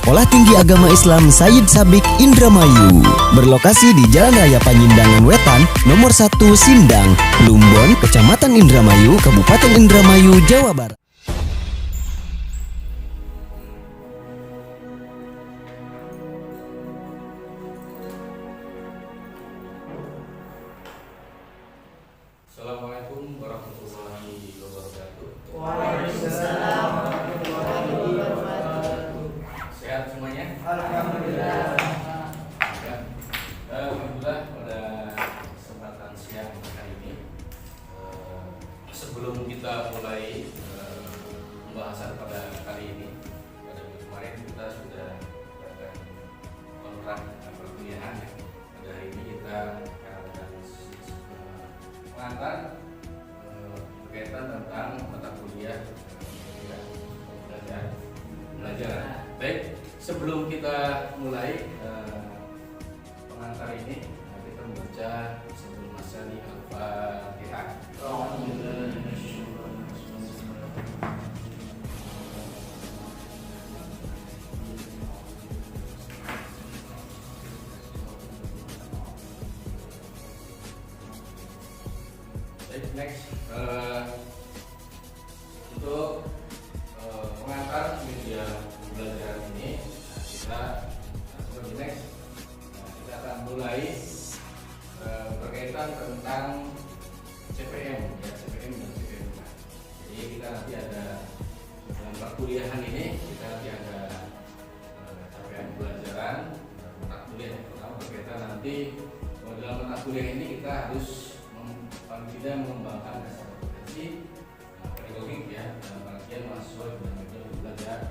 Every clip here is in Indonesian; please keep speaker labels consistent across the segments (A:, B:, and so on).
A: Sekolah Tinggi Agama Islam Sayyid Sabiq Indramayu. Berlokasi di Jalan Raya Panyindangan Wetan, nomor 1 Sindang, Plumbon, Kecamatan Indramayu, Kabupaten Indramayu, Jawa Barat.
B: Assalamualaikum warahmatullahi wabarakatuh.
C: Waalaikumsalam warahmatullahi wabarakatuh.
B: Sehat semuanya?
C: Alhamdulillah.
B: Ya. Alhamdulillah pada kesempatan siang hari ini, sebelum kita mulai pembahasan pada kali ini, pada minggu kemarin kita sudah melakukan kontrak perkuliahan. Pada hari ini kita akan mengantar berkaitan tentang mata kuliah belajar. Baik, sebelum kita mulai pengantar ini, kita membaca sebelum masani Al-Fatihah. Baik, next untuk pengantar media pembelajaran ini, kita seperti next kita akan mulai berkaitan tentang CPM, ya, CPM dan CPMK. Jadi kita nanti ada dalam perkuliahan ini, kita nanti ada capaian pembelajaran mata kuliah yang pertama berkaitan nanti dalam mata kuliah ini kita harus paling tidak mengembangkan dasar kompetensi pedagogik, ya, dalam artian mahasiswa yang pembelajaran,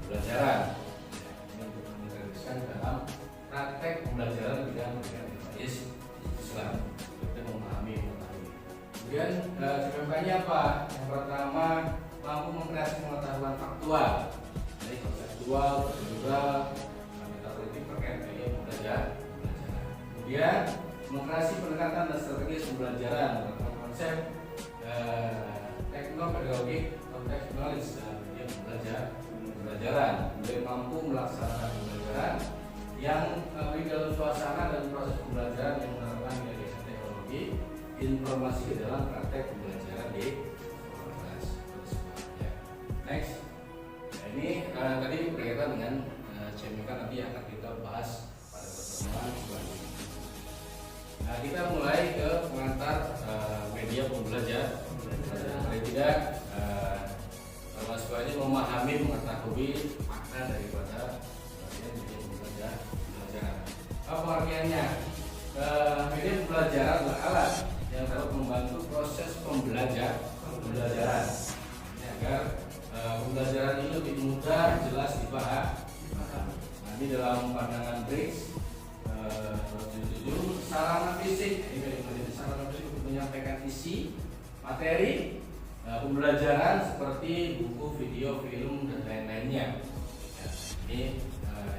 B: ya, ini untuk mengintegrasikan dalam praktek pembelajaran bidang pendidikan Islam, kita memahami mengetahui. Kemudian CPMK-nya apa? Yang pertama, mampu mengkreasi pengetahuan faktual, jadi konseptual, prosedural, metapolitik terkait media pembelajaran. Kemudian mengkreasi pendekatan dan strategis pembelajaran menggunakan konsep teknopedagogik konteks knowledge dalam media pembelajaran. Kemudian mampu melaksanakan pembelajaran yang di dalam suasana dan proses pembelajaran yang menerapkan nilai teknologi informasi ke dalam praktek pembelajaran di kelas. Next, nah, ini tadi berkaitan dengan CMK, nanti akan kita bahas pada pertemuan selanjutnya. Nah, kita mulai ke pengantar media pembelajaran. Paling tidak mahasiswa ini memahami, mengetahui makna daripada media pembelajaran. Apa artinya? Media pembelajaran adalah alat yang dapat membantu proses pembelajaran agar pembelajaran ini lebih mudah, jelas dipahami. Nah, ini dalam pandangan Briggs 7 sarana fisik, ini menjadi sarana fisik untuk menyampaikan isi materi pembelajaran seperti buku, video, film dan lain-lainnya. Ya,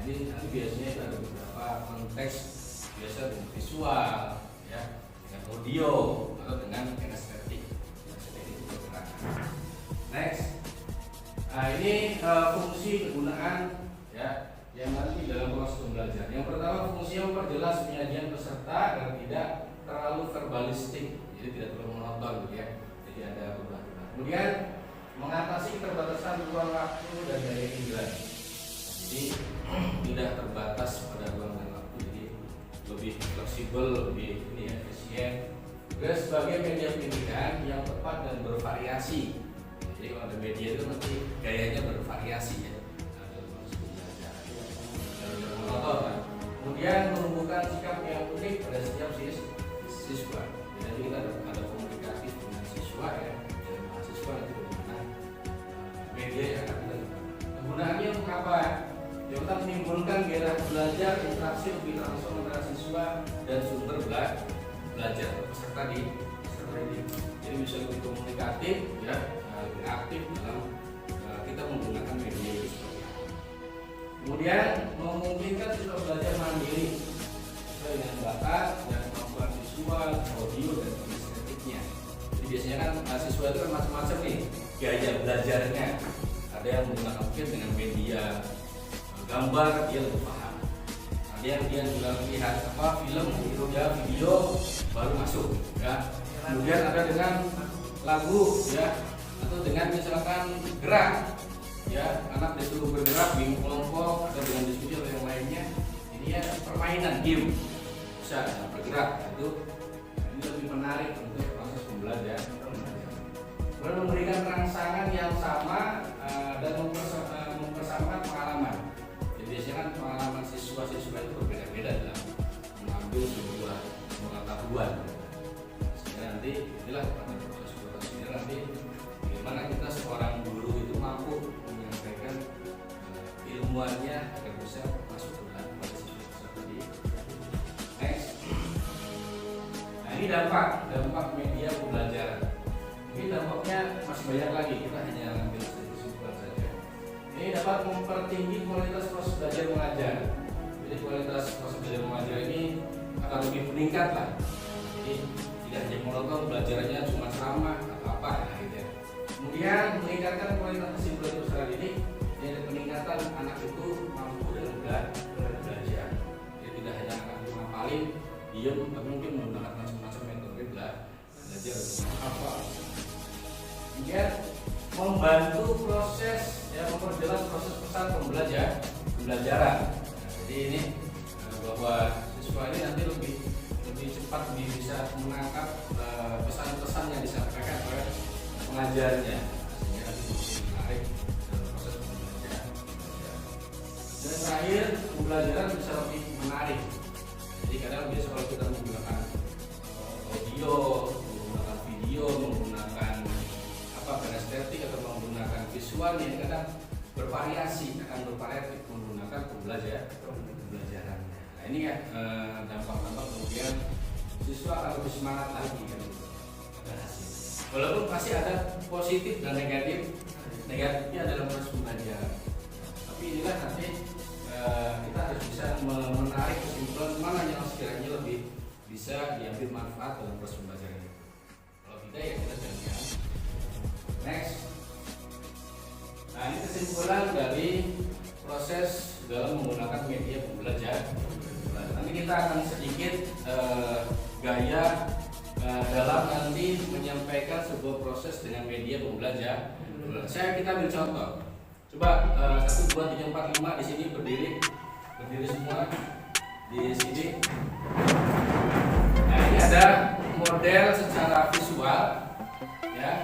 B: ini nanti biasanya ada beberapa konteks, biasa dengan visual, ya, dengan audio atau dengan kinestetik. Next, nah ini fungsi kegunaan, ya, yang nanti dalam proses pembelajaran. Yang pertama, fungsinya memperjelas penyajian peserta agar tidak terlalu verbalistik, jadi tidak terlalu monoton, gitu ya. Jadi ada perubahan. Kemudian mengatasi keterbatasan ruang waktu dan daya ingat. Jadi tidak terbatas pada ruang dan waktu, jadi lebih fleksibel, lebih efisien. Juga sebagai media pendidikan yang tepat dan bervariasi. Jadi kalau ada media itu nanti gayanya bervariasi, ya. Kemudian menumbuhkan sikap yang unik pada setiap siswa. Jadi kita ada komunikatif dengan siswa, ya, dan mahasiswa itu bagaimana media yang akan kita gunakan. Kegunaannya untuk apa? Yang pertama, menimbulkan gairah belajar, interaksi lebih langsung antara siswa dan sumber belajar peserta ini. Jadi bisa lebih komunikatif, ya, lebih aktif dalam kita menggunakan media itu. Kemudian memungkinkan siswa belajar mandiri sesuai dengan bakat dan kemampuan visual, audio dan kinestetiknya. Jadi biasanya kan siswa itu macam-macam nih gaya belajarnya. Ada yang menggunakan mungkin dengan media gambar dia lebih paham. Dia juga lihat film, ya video baru masuk ya. Kemudian ada dengan lagu ya, atau dengan misalkan gerak ya, anak disuruh bergerak di kelompok atau dengan diskusi atau yang lainnya. Ini ya permainan game bisa bergerak itu. Ini lebih menarik untuk proses pembelajaran. Kemudian memberikan rangsangan yang sama dan mempersamakan pengalaman. Jadi biasanya kan pengalaman siswa-siswa itu berbeda-beda dalam mengambil sebuah pengetahuan. Sehingga nanti inilah pada proses ini nanti bagaimana kita seorang guru itu mampu menyampaikan ilmuannya agar bisa masuk ke dalam pada siswa tadi. Next. Nah ini dampak media pembelajaran. Ini dampaknya masih banyak lagi, kita hanya ambil kesimpulan saja. Ini dapat mempertinggi kualitas proses belajar mengajar. Jadi kualitas proses belajar mengajar ini akan lebih meningkat lah. Jadi tidak hanya monoton belajarnya cuma ceramah atau apa ya, gitu ya. Kemudian meningkatkan kualitas kesimpulan peserta didik dan peningkatan anak itu mampu dalam belajar. Jadi tidak hanya akan ngapalin, diam, tapi mungkin menggunakan macam-macam metode belajar apa. Kemudian membantu proses ya, memperjelas proses pesan pembelajaran. Nah, jadi ini bahwa siswa ini nanti lebih cepat bisa menangkap pesan-pesan yang disampaikan oleh pengajarnya, sehingga nanti lebih menarik dalam proses pembelajaran. Dan terakhir, pembelajaran bisa lebih menarik. Jadi kadang biasa kalau kita menggunakan audio, menggunakan video, menggunakan kinestetik atau menggunakan visual, ini kadang bervariasi, akan bervariatif menggunakan pembelajaran. Nah ini ya dampak-dampak kemudian siswa akan lebih semangat lagi kan ada hasil. Walaupun pasti ada positif dan negatifnya dalam proses pembelajaran. Tapi inilah nanti kita harus bisa menarik kesimpulan mana yang sekiranya lebih bisa diambil manfaat dalam proses pembelajaran itu. Kalau tidak ya kita jangan. Next. Nah ini kesimpulan dari proses dalam menggunakan media pembelajaran. Nanti kita akan sedikit gaya dalam nanti menyampaikan sebuah proses dengan media pembelajaran. Kita ambil contoh. Coba 1, 2, 3, 4, 5 di sini berdiri semua di sini. Nah ini ada model secara visual ya.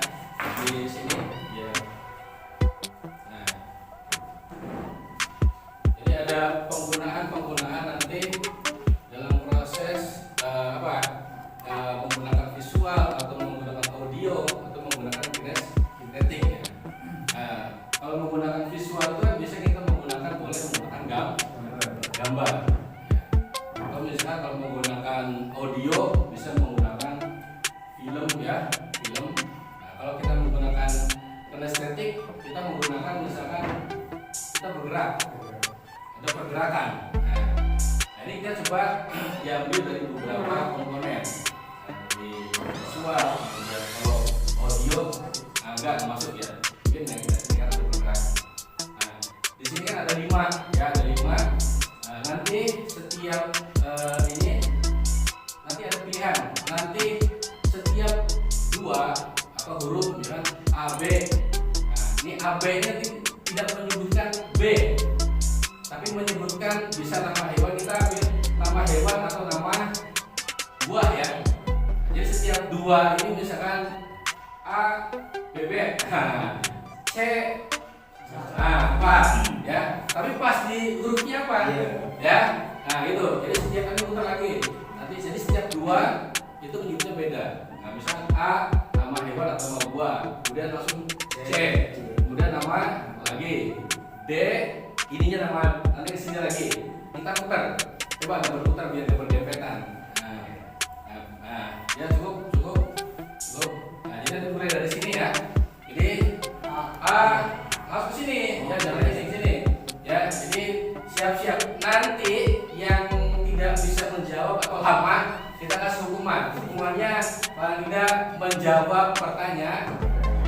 B: Di sini ya. Nah, jadi ada penggunaan nanti dalam proses menggunakan visual atau menggunakan audio atau menggunakan kinetik ya. Nah, kalau menggunakan visual itu kan biasanya kita boleh menggunakan gambar. Atau misalnya kalau menggunakan audio bisa menggunakan film ya, film. Kalau kita menggunakan kinestetik, kita menggunakan misalkan kita bergerak, ada pergerakan. Nah ini kita coba diambil dari beberapa komponen di visual. Kalau audio enggak masuk ya, mungkin yang kita ada pergerakan. Nah di sini kan ada 5 ya, ada 5. Nah, nanti setiap ini nanti ada pilihan. Nanti setiap 2 atau huruf misalkan AB. Nah, ini AB nya tidak menyebutkan B, tapi menyebutkan bisa nama hewan, kita ambil nama hewan atau nama buah ya. Jadi setiap 2 ini misalkan A bebek, C pas ya, tapi pas di hurufnya apa ya. Nah itu, jadi setiap kali putar lagi nanti, jadi setiap 2 itu menyebutnya beda. Nah misalkan A nama hewan atau nama buah, kemudian langsung C, kemudian nama lagi D, ininya nama, nanti kesini lagi kita putar, coba berputar biar gak berdempetan. Nah ya cukup. Nah jadi mulai dari sini ya. Jadi A masuk ke sini ya, jalannya sini ya. Jadi siap-siap, nanti yang tidak bisa menjawab atau lama kita kasih hukumannya paling tidak menjawab pertanyaan.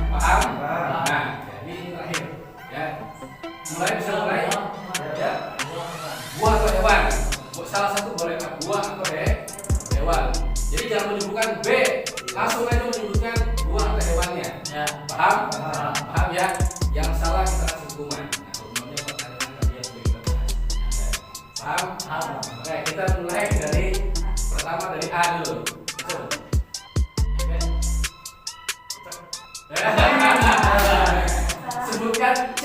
B: Paham? Nah ini terakhir ya, bisa mulai ya. Paham? Oke, kita mulai dari pertama dari A dulu. Sebutkan C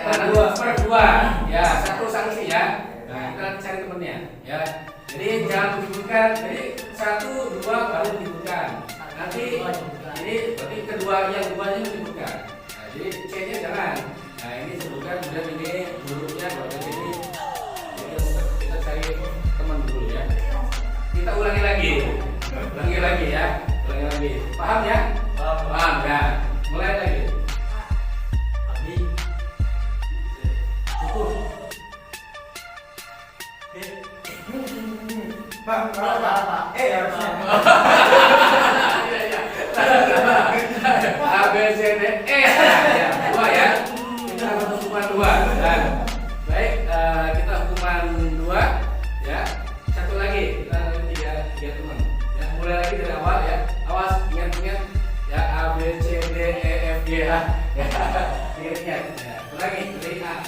B: per 2. Ya, satu sanksi ya. Nah, kita cari temennya ya. Jadi jangan disebutkan. Jadi 1, 2 baru disebutkan. Nanti ini berarti kedua yang duanya disebutkan. Nah, jadi C-nya jangan. Nah, ini sebutkan kemudian ini hurufnya baru ini. Jadi kita cari teman dulu ya. Kita ulangi lagi ya. Ulangi lagi. Paham ya? Paham ya. Mulai lagi.
C: Abi. Cukup. Pak. Harusnya.
B: A B C D E ya, 2 ya. Kita hukuman 2. Dan baik, kita hukuman 2 ya. Satu lagi, kita tiga teman. Ya, mulai lagi dari awal ya. Awas, ingat ya, A B C D E F G H. Ya, ingat. Ya, ulangi dari A.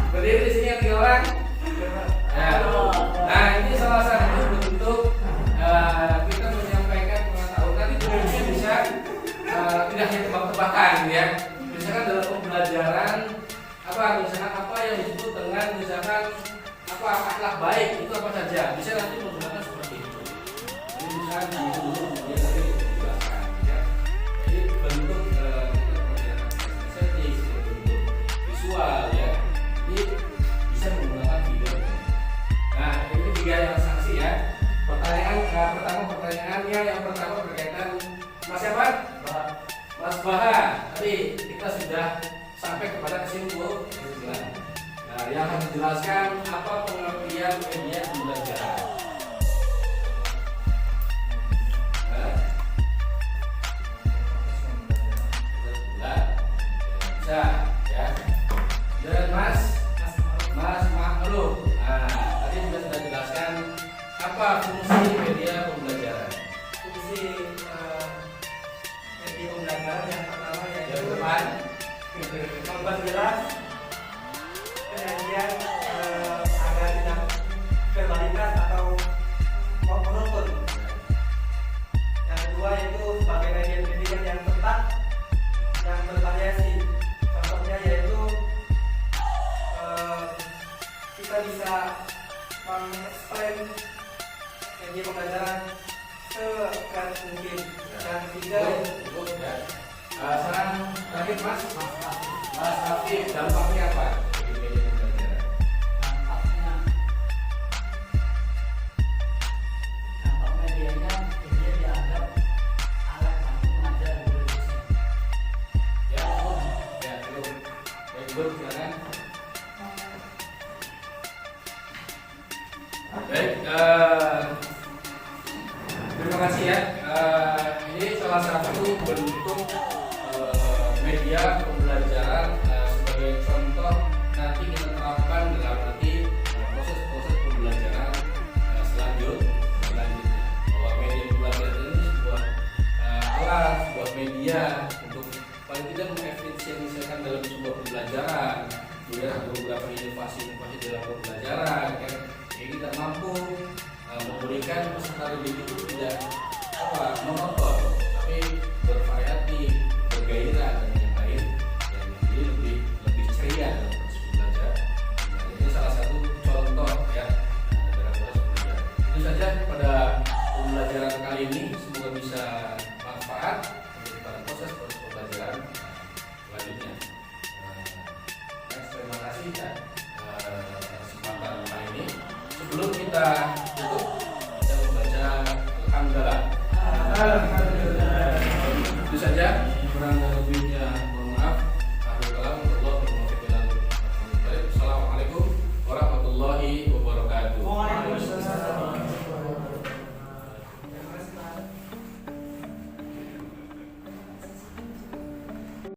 B: Berdiri di sini yang 3 orang. Nah, ini salah satu bentuk kita menyampaikan pengetahuan. Nanti bentuknya bisa tidak hanya tebak-tebakan, ya. Misalkan dalam pembelajaran misalkan apa yang disebut dengan misalkan akhlak baik itu apa saja. Bisa nanti menggunakan seperti itu. Ini misalkan dulu kemudian nanti dijelaskan, ya. Jadi bentuk estetik, bentuk visual, ya. Jadi bisa menggunakan video. Nah, ini 3 yang sanksi ya. Pertanyaannya yang pertama berkaitan Mas siapa? Mas Baha. Tadi kita sudah sampai kepada kesimpulan. Nah, yang akan dijelaskan apa pengertian media pembelajaran. Bisa ya. Dan Mas Makhluk. Nah, tadi sudah jelaskan apa fungsi media pembelajaran.
C: Fungsi media pembelajaran yang pertama yaitu membuat jelas penyajian agar tidak verbalitas atau monoton. Yang kedua yaitu sebagai media pendidikan yang tepat, yang bervariasi. Contohnya yaitu kita bisa mengeksplain media pembelajaran sekreatif mungkin. Dan ketiga,
B: sekarang terakhir Mas Hafif, dampaknya apa bagi media pembelajaran?
D: Dampak medianya dia dianggap alat bantu mengajar di Indonesia.
B: Ya, cukup. Baik, Bud, silakan. Baik, terima kasih ya. Ini salah satu bentuk media pembelajaran sebagai contoh nanti kita terapkan dalam nanti proses-proses pembelajaran selanjutnya. Bahwa media pembelajaran ini sebuah alat, sebuah media untuk paling tidak mengefisiensikan dalam sebuah pembelajaran. Kemudian ada beberapa inovasi dalam pembelajaran. Jadi kita mampu memberikan peserta didik itu tidak monoton, tapi bervariatif, bergairah dan yang lain, yang jadi lebih ceria dalam proses belajar. Nah, ini salah satu contoh ya dalam proses belajar. Itu saja pada pembelajaran kali ini, semoga bisa manfaat untuk pada proses pembelajaran selanjutnya. Terima kasih ya kesempatan kali ini. Sebelum kita tutup, kita membaca Alhamdulillah.